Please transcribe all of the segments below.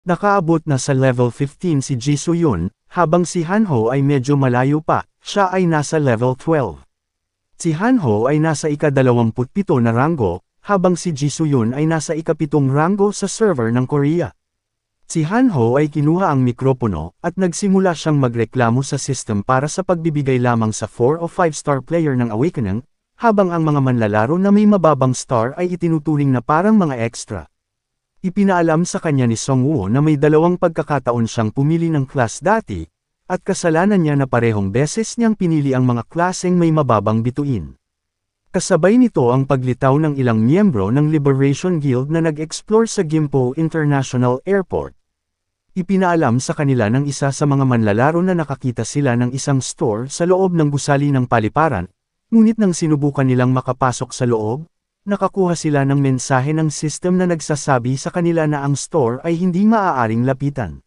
Nakaabot na sa level 15 si Ji Soo-yun, habang si Han-ho ay medyo malayo pa, siya ay nasa level 12. Si Han-ho ay nasa ika-27 na ranggo, habang si Ji Soo-yun ay nasa ika-7 ranggo sa server ng Korea. Si Han-ho ay kinuha ang mikropono at nagsimula siyang magreklamo sa system para sa pagbibigay lamang sa 4 o 5-star player ng Awakening, habang ang mga manlalaro na may mababang star ay itinuturing na parang mga extra. Ipinaalam sa kanya ni Song-woo na may 2 pagkakataon siyang pumili ng class dati, at kasalanan niya na parehong beses niyang pinili ang mga klaseng may mababang bituin. Kasabay nito ang paglitaw ng ilang miyembro ng Liberation Guild na nag-explore sa Gimpo International Airport. Ipinaalam sa kanila ng isa sa mga manlalaro na nakakita sila ng isang store sa loob ng gusali ng paliparan, ngunit nang sinubukan nilang makapasok sa loob, nakakuha sila ng mensahe ng system na nagsasabi sa kanila na ang store ay hindi maaaring lapitan.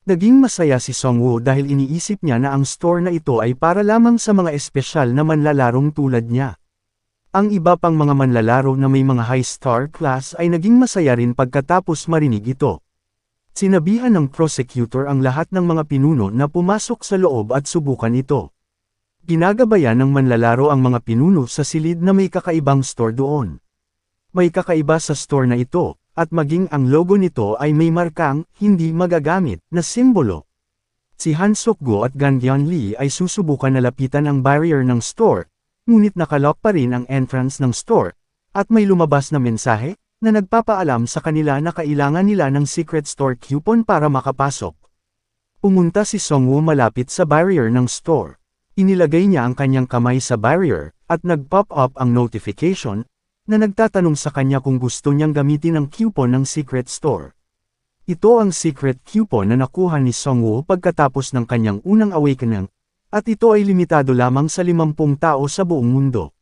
Naging masaya si Song-woo dahil iniisip niya na ang store na ito ay para lamang sa mga espesyal na manlalarong tulad niya. Ang iba pang mga manlalaro na may mga high star class ay naging masaya rin pagkatapos marinig ito. Sinabihan ng prosecutor ang lahat ng mga pinuno na pumasok sa loob at subukan ito. Ginagabayan ng manlalaro ang mga pinuno sa silid na may kakaibang store doon. May kakaiba sa store na ito, at maging ang logo nito ay may markang, hindi magagamit, na simbolo. Si Han Suk-go at Gan Gyeon-lee ay susubukan na lapitan ang barrier ng store, ngunit nakalock pa rin ang entrance ng store, at may lumabas na mensahe, na nagpapaalam sa kanila na kailangan nila ng secret store coupon para makapasok. Pumunta si Song-woo malapit sa barrier ng store. Inilagay niya ang kanyang kamay sa barrier, at nag-pop up ang notification, na nagtatanong sa kanya kung gusto niyang gamitin ang coupon ng secret store. Ito ang secret coupon na nakuha ni Song-woo pagkatapos ng kanyang unang awakening, at ito ay limitado lamang sa 50 tao sa buong mundo.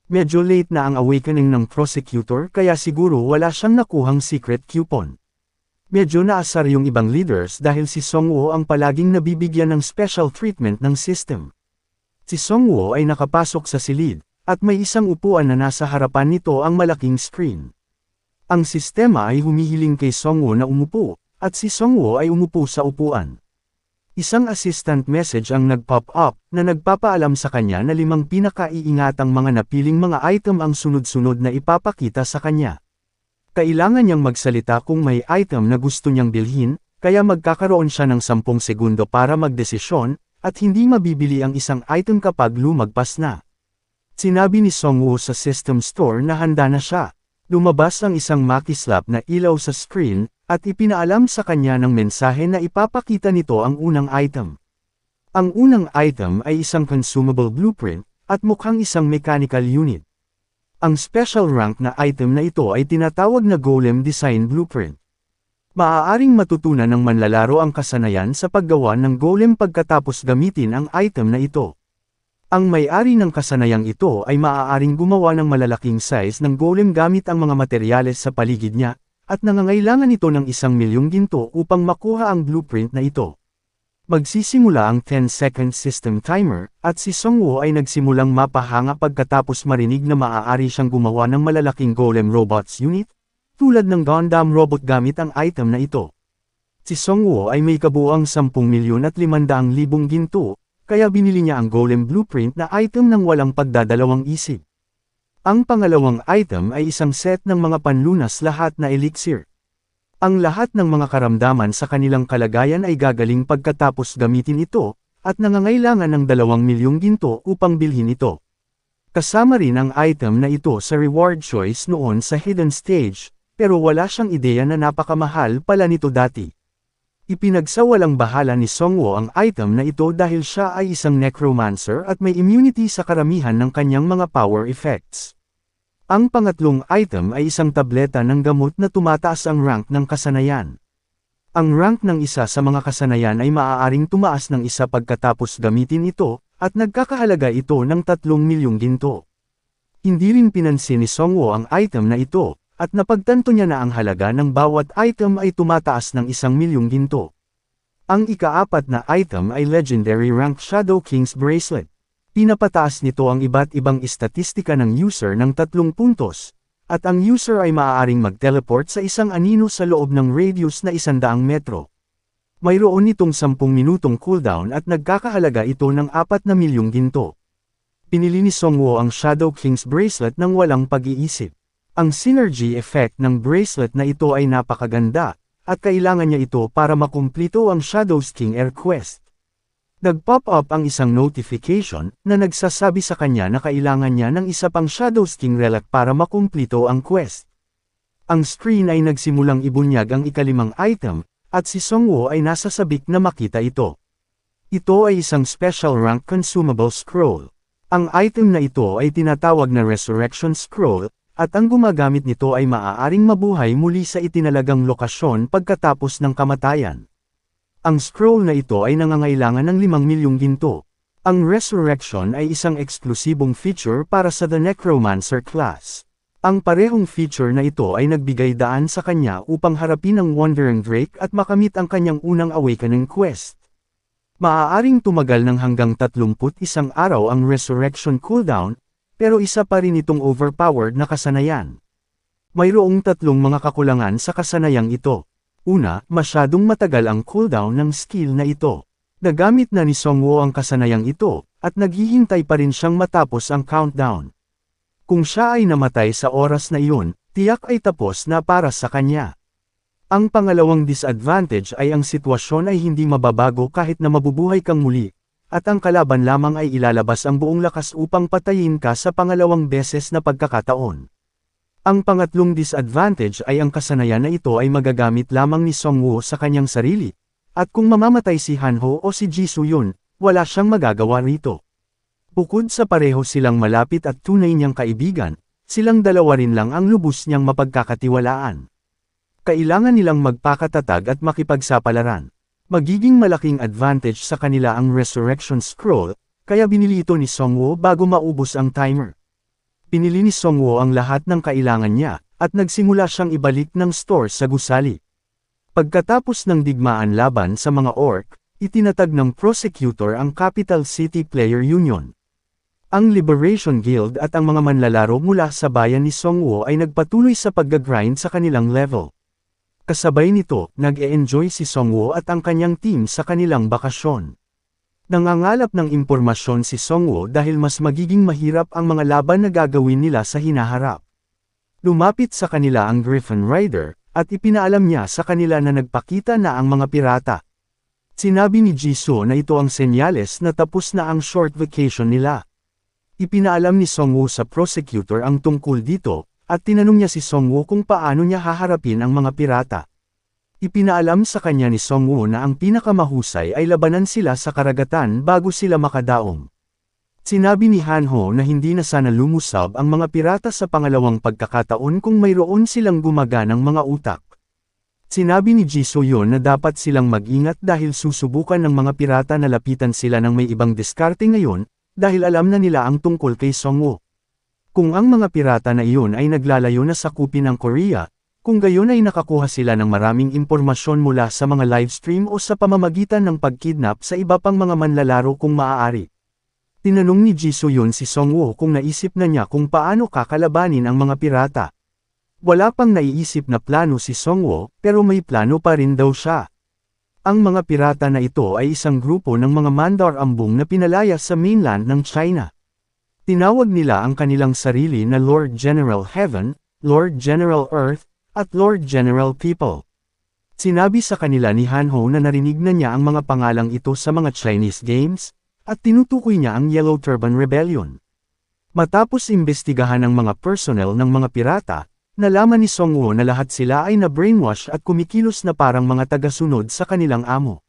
Medyo late na ang awakening ng prosecutor kaya siguro wala siyang nakuhang secret coupon. Medyo naasar yung ibang leaders dahil si Song-woo ang palaging nabibigyan ng special treatment ng system. Si Song-woo ay nakapasok sa silid, at may isang upuan na nasa harapan nito ang malaking screen. Ang sistema ay humihiling kay Song-woo na umupo, at si Song-woo ay umupo sa upuan. Isang assistant message ang nag-pop up, na nagpapaalam sa kanya na 5 pinakaiingatang mga napiling mga item ang sunod-sunod na ipapakita sa kanya. Kailangan niyang magsalita kung may item na gusto niyang bilhin, kaya magkakaroon siya ng 10 segundo para magdesisyon, at hindi mabibili ang isang item kapag lumagpas na. Sinabi ni Song-woo sa system store na handa na siya. Lumabas ang isang makislap na ilaw sa screen, at ipinaalam sa kanya ng mensahe na ipapakita nito ang unang item. Ang unang item ay isang consumable blueprint, at mukhang isang mechanical unit. Ang special rank na item na ito ay tinatawag na Golem Design Blueprint. Maaaring matutunan ng manlalaro ang kasanayan sa paggawa ng golem pagkatapos gamitin ang item na ito. Ang may-ari ng kasanayang ito ay maaaring gumawa ng malalaking size ng golem gamit ang mga materyales sa paligid niya, at nangangailangan ito ng 1,000,000 ginto upang makuha ang blueprint na ito. Magsisimula ang 10-second system timer, at si Song-woo ay nagsimulang mapahanga pagkatapos marinig na maaari siyang gumawa ng malalaking golem robots unit, tulad ng Gundam robot gamit ang item na ito. Si Song-woo ay may kabuuang 10,500,000 ginto, kaya binili niya ang golem blueprint na item ng walang pagdadalawang isip. Ang pangalawang item ay isang set ng mga panlunas lahat na elixir. Ang lahat ng mga karamdaman sa kanilang kalagayan ay gagaling pagkatapos gamitin ito, at nangangailangan ng 2,000,000 ginto upang bilhin ito. Kasama rin ang item na ito sa reward choice noon sa hidden stage, pero wala siyang ideya na napakamahal pala nito dati. Ipinagsawalang bahala ni Song-woo ang item na ito dahil siya ay isang necromancer at may immunity sa karamihan ng kanyang mga power effects. Ang pangatlong item ay isang tableta ng gamot na tumataas ang rank ng kasanayan. Ang rank ng isa sa mga kasanayan ay maaaring tumaas ng isa pagkatapos gamitin ito, at nagkakahalaga ito ng 3,000,000 ginto. Hindi rin pinansin ni Song-woo ang item na ito, at napagtanto niya na ang halaga ng bawat item ay tumataas ng 1,000,000 ginto. Ang ika-4 na item ay Legendary Rank Shadow King's Bracelet. Pinapataas nito ang iba't ibang istatistika ng user ng 3 puntos, at ang user ay maaaring mag-teleport sa isang anino sa loob ng radius na 100 metro. Mayroon itong 10 minutong cooldown at nagkakahalaga ito ng 4 na milyong ginto. Pinili ni Songwoo ang Shadow King's Bracelet ng walang pag-iisip. Ang synergy effect ng bracelet na ito ay napakaganda, at kailangan niya ito para makumplito ang Shadows King Air Quest. Nag-pop up ang isang notification na nagsasabi sa kanya na kailangan niya ng isa pang Shadows King Relic para makumplito ang quest. Ang screen ay nagsimulang ibunyag ang ikalimang item, at si Songwoo ay nasa sabik na makita ito. Ito ay isang special rank consumable scroll. Ang item na ito ay tinatawag na Resurrection Scroll, at ang gumagamit nito ay maaaring mabuhay muli sa itinalagang lokasyon pagkatapos ng kamatayan. Ang scroll na ito ay nangangailangan ng 5 milyong ginto. Ang Resurrection ay isang eksklusibong feature para sa The Necromancer class. Ang parehong feature na ito ay nagbigay daan sa kanya upang harapin ang Wandering Drake at makamit ang kanyang unang awakening quest. Maaaring tumagal ng hanggang 31 araw ang Resurrection cooldown, pero isa pa rin itong overpowered na kasanayan. Mayroong 3 mga kakulangan sa kasanayang ito. Una, masyadong matagal ang cooldown ng skill na ito. Nagamit na ni Songwoo ang kasanayang ito, at naghihintay pa rin siyang matapos ang countdown. Kung siya ay namatay sa oras na iyon, tiyak ay tapos na para sa kanya. Ang pangalawang disadvantage ay ang sitwasyon ay hindi mababago kahit na mabubuhay kang muli, at ang kalaban lamang ay ilalabas ang buong lakas upang patayin ka sa pangalawang beses na pagkakataon. Ang pangatlong disadvantage ay ang kasanayan na ito ay magagamit lamang ni Songwoo sa kanyang sarili, at kung mamamatay si Hanho o si Ji Soo-yeon, wala siyang magagawa rito. Bukod sa pareho silang malapit at tunay niyang kaibigan, silang dalawa rin lang ang lubos niyang mapagkakatiwalaan. Kailangan nilang magpakatatag at makipagsapalaran. Magiging malaking advantage sa kanila ang Resurrection Scroll, kaya binili ito ni Songwoo bago maubos ang timer. Pinili ni Songwoo ang lahat ng kailangan niya, at nagsimula siyang ibalik ng store sa gusali. Pagkatapos ng digmaan laban sa mga orc, itinatag ng prosecutor ang Capital City Player Union. Ang Liberation Guild at ang mga manlalaro mula sa bayan ni Songwoo ay nagpatuloy sa pag-grind sa kanilang level. Kasabay nito, nag-e-enjoy si Songwoo at ang kanyang team sa kanilang bakasyon. Nangangalap ng impormasyon si Songwoo dahil mas magiging mahirap ang mga laban na gagawin nila sa hinaharap. Lumapit sa kanila ang Griffin Rider, at ipinaalam niya sa kanila na nagpakita na ang mga pirata. Sinabi ni Jisoo na ito ang senyales na tapos na ang short vacation nila. Ipinaalam ni Songwoo sa prosecutor ang tungkol dito, at tinanong niya si Songwoo kung paano niya haharapin ang mga pirata. Ipinaalam sa kanya ni Songwoo na ang pinakamahusay ay labanan sila sa karagatan bago sila makadaong. Sinabi ni Hanho na hindi na sana lumusab ang mga pirata sa pangalawang pagkakataon kung mayroon silang gumaganang mga utak. Sinabi ni Ji Soo-yeon na dapat silang mag-ingat dahil susubukan ng mga pirata na lapitan sila ng may ibang diskarte ngayon, dahil alam na nila ang tungkol kay Songwoo. Kung ang mga pirata na iyon ay naglalayo na sakupin ang Korea, kung gayon ay nakakuha sila ng maraming impormasyon mula sa mga livestream o sa pamamagitan ng pagkidnap sa iba pang mga manlalaro kung maaari. Tinanong ni Ji Soo-yeon si Songwoo kung naisip na niya kung paano kakalabanin ang mga pirata. Wala pang naiisip na plano si Songwoo, pero may plano pa rin daw siya. Ang mga pirata na ito ay isang grupo ng mga Mandar-ambong na pinalaya sa mainland ng China. Tinawag nila ang kanilang sarili na Lord General Heaven, Lord General Earth, at Lord General People. Sinabi sa kanila ni Hanho na narinig na niya ang mga pangalang ito sa mga Chinese games, at tinutukoy niya ang Yellow Turban Rebellion. Matapos imbestigahan ang mga personnel ng mga pirata, nalaman ni Songwoo na lahat sila ay na-brainwash at kumikilos na parang mga tagasunod sa kanilang amo.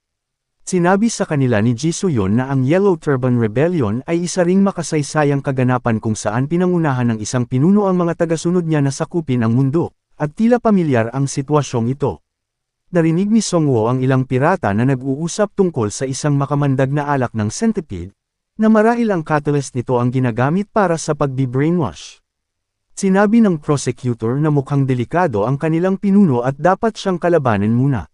Sinabi sa kanila ni Ji Soo-yeon na ang Yellow Turban Rebellion ay isa ring makasaysayang kaganapan kung saan pinangunahan ng isang pinuno ang mga tagasunod niya na sakupin ang mundo, at tila pamilyar ang sitwasyong ito. Narinig ni Songwoo ang ilang pirata na nag-uusap tungkol sa isang makamandag na alak ng centipede, na marahil ang catalyst nito ang ginagamit para sa pagbi-brainwash. Sinabi ng prosecutor na mukhang delikado ang kanilang pinuno at dapat siyang kalabanin muna.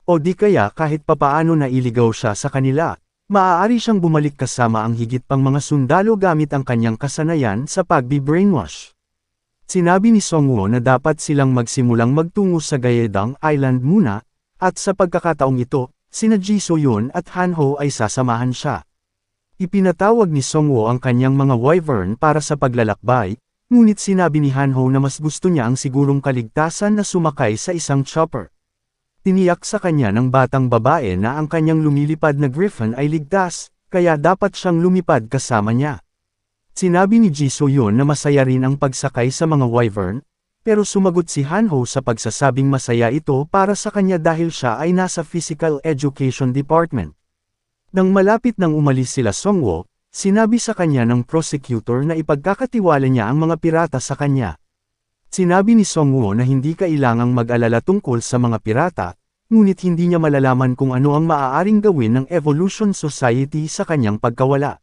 O di kaya kahit papaano nailigaw siya sa kanila, maaari siyang bumalik kasama ang higit pang mga sundalo gamit ang kanyang kasanayan sa pagbi-brainwash. Sinabi ni Songwo na dapat silang magsimulang magtungo sa Gaedang Island muna, at sa pagkakataong ito, sina Ji So-yun at Han Ho ay sasamahan siya. Ipinatawag ni Songwo ang kanyang mga wyvern para sa paglalakbay, ngunit sinabi ni Han Ho na mas gusto niya ang sigurong kaligtasan na sumakay sa isang chopper. Tiniyak sa kanya ng batang babae na ang kanyang lumilipad na griffin ay ligtas, kaya dapat siyang lumipad kasama niya. Sinabi ni Ji So-yun na masaya rin ang pagsakay sa mga wyvern, pero sumagot si Han Ho sa pagsasabing masaya ito para sa kanya dahil siya ay nasa Physical Education Department. Nang malapit nang umalis sila Songwo, sinabi sa kanya ng prosecutor na ipagkakatiwala niya ang mga pirata sa kanya. Sinabi ni Songwo na hindi kailangang mag-alala tungkol sa mga pirata, ngunit hindi niya malalaman kung ano ang maaaring gawin ng Evolution Society sa kanyang pagkawala.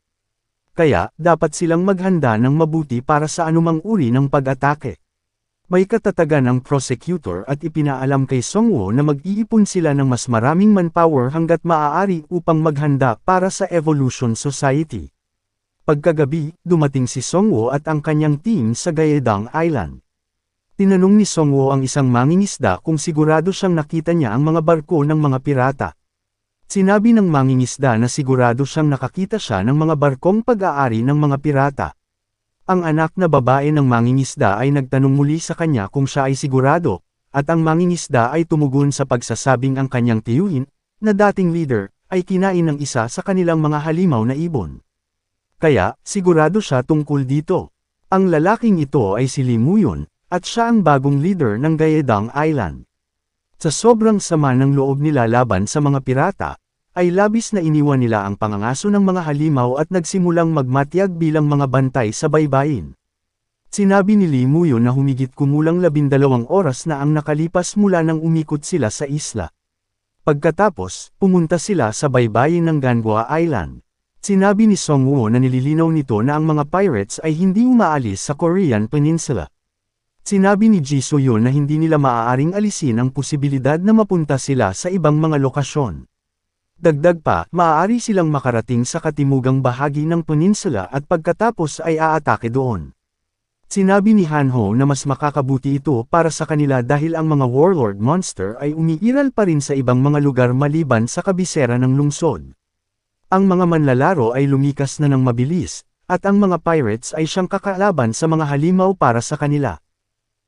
Kaya, dapat silang maghanda ng mabuti para sa anumang uri ng pag-atake. May katatagan ang prosecutor at ipinaalam kay Songwo na mag-iipon sila ng mas maraming manpower hanggat maaari upang maghanda para sa Evolution Society. Pagkagabi, dumating si Songwo at ang kanyang team sa Gaedang Island. Tinanong ni Songwo ang isang mangingisda kung sigurado siyang nakita niya ang mga barko ng mga pirata. Sinabi ng mangingisda na sigurado siyang nakakita siya ng mga barkong pag-aari ng mga pirata. Ang anak na babae ng mangingisda ay nagtanong muli sa kanya kung siya ay sigurado, at ang mangingisda ay tumugon sa pagsasabing ang kanyang tiyuhin, na dating leader, ay kinain ng isa sa kanilang mga halimaw na ibon. Kaya, sigurado siya tungkol dito. Ang lalaking ito ay si Lee Muyon, at siya ang bagong leader ng Gaedang Island. Sa sobrang sama ng loob nila laban sa mga pirata, ay labis na iniwan nila ang pangangaso ng mga halimaw at nagsimulang magmatyag bilang mga bantay sa baybayin. Sinabi ni Lee Muyon na humigit kumulang 12 oras na ang nakalipas mula nang umikot sila sa isla. Pagkatapos, pumunta sila sa baybayin ng Ganghwa Island. Sinabi ni Songwo na nililinaw nito na ang mga pirates ay hindi umaalis sa Korean Peninsula. Sinabi ni Ji So-yun na hindi nila maaaring alisin ang posibilidad na mapunta sila sa ibang mga lokasyon. Dagdag pa, maaari silang makarating sa katimugang bahagi ng peninsula at pagkatapos ay aatake doon. Sinabi ni Han Ho na mas makakabuti ito para sa kanila dahil ang mga warlord monster ay umiiral pa rin sa ibang mga lugar maliban sa kabisera ng lungsod. Ang mga manlalaro ay lumikas na ng mabilis, at ang mga pirates ay siyang kakalaban sa mga halimaw para sa kanila.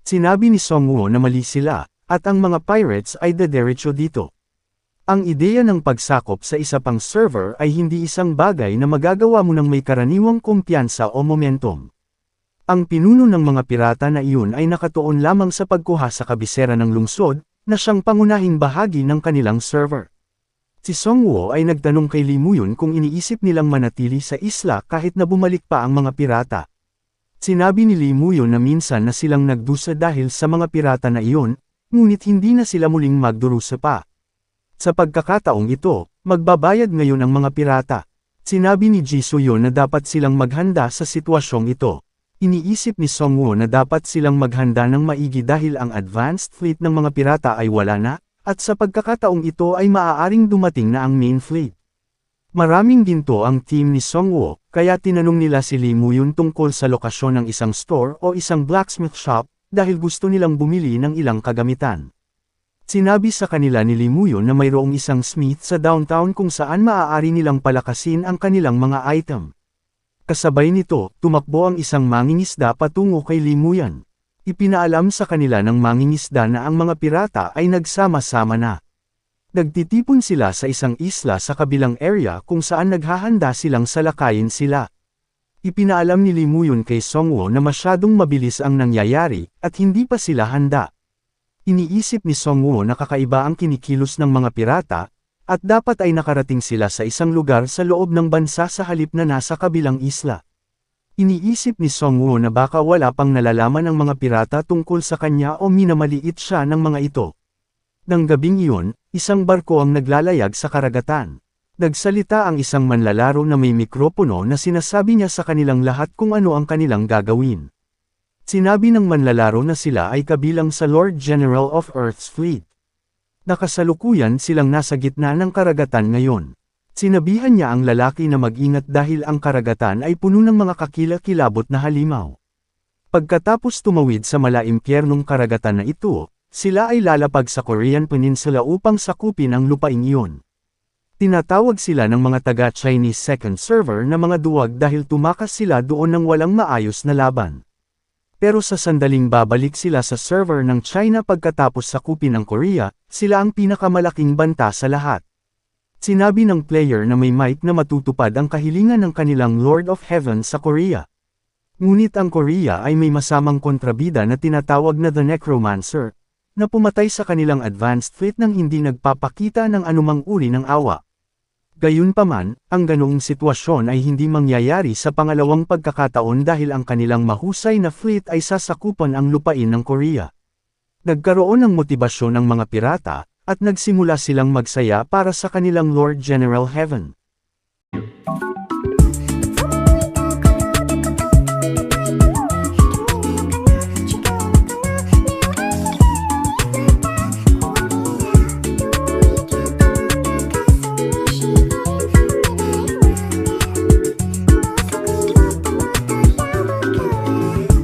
Sinabi ni Songwo na mali sila, at ang mga pirates ay dederecho dito. Ang ideya ng pagsakop sa isa pang server ay hindi isang bagay na magagawa mo ng may karaniwang kumpiyansa o momentum. Ang pinuno ng mga pirata na iyon ay nakatuon lamang sa pagkuha sa kabisera ng lungsod, na siyang pangunahing bahagi ng kanilang server. Si Songwo ay nagtanong kay Lee Muyon kung iniisip nilang manatili sa isla kahit na bumalik pa ang mga pirata. Sinabi ni Lee Muyon na minsan na silang nagdusa dahil sa mga pirata na iyon, ngunit hindi na sila muling magdurusa pa. Sa pagkakataong ito, magbabayad ngayon ang mga pirata. Sinabi ni Ji So-yun na dapat silang maghanda sa sitwasyong ito. Iniisip ni Songwo na dapat silang maghanda ng maigi dahil ang advanced fleet ng mga pirata ay wala na, at sa pagkakataong ito ay maaaring dumating na ang main fleet. Maraming ginto ang team ni Songwo, kaya tinanong nila si Lee Muyon tungkol sa lokasyon ng isang store o isang blacksmith shop, dahil gusto nilang bumili ng ilang kagamitan. Sinabi sa kanila ni Lee Muyon na mayroong isang smith sa downtown kung saan maaari nilang palakasin ang kanilang mga item. Kasabay nito, tumakbo ang isang mangingisda patungo kay Lee Muyon. Ipinaalam sa kanila ng mangingisda na ang mga pirata ay nagsama-sama na. Nagtitipon sila sa isang isla sa kabilang area kung saan naghahanda silang salakayin sila. Ipinaalam ni Lee Muyon kay Songwo na masyadong mabilis ang nangyayari, at hindi pa sila handa. Iniisip ni Songwo na kakaiba ang kinikilos ng mga pirata, at dapat ay nakarating sila sa isang lugar sa loob ng bansa sa halip na nasa kabilang isla. Iniisip ni Songwo na baka wala pang nalalaman ng mga pirata tungkol sa kanya o minamaliit siya ng mga ito. Nang gabing iyon, isang barko ang naglalayag sa karagatan. Nagsalita ang isang manlalaro na may mikropono na sinasabi niya sa kanilang lahat kung ano ang kanilang gagawin. Sinabi ng manlalaro na sila ay kabilang sa Lord General of Earth's Fleet. Nakasalukuyan silang nasa gitna ng karagatan ngayon. Sinabihan niya ang lalaki na mag-ingat dahil ang karagatan ay puno ng mga kakilakilabot na halimaw. Pagkatapos tumawid sa malaimpyernong karagatan na ito, sila ay lalapag sa Korean Peninsula upang sakupin ang lupaing iyon. Tinatawag sila ng mga taga-Chinese second server na mga duwag dahil tumakas sila doon ng walang maayos na laban. Pero sa sandaling babalik sila sa server ng China pagkatapos sakupin ang Korea, sila ang pinakamalaking banta sa lahat. Sinabi ng player na may might na matutupad ang kahilingan ng kanilang Lord of Heaven sa Korea. Ngunit ang Korea ay may masamang kontrabida na tinatawag na The Necromancer, na pumatay sa kanilang advanced fleet nang hindi nagpapakita ng anumang uri ng awa. Gayunpaman, ang ganoong sitwasyon ay hindi mangyayari sa pangalawang pagkakataon dahil ang kanilang mahusay na fleet ay sasakupan ang lupain ng Korea. Nagkaroon ng motibasyon ang mga pirata, at nagsimula silang magsaya para sa kanilang Lord General Heaven.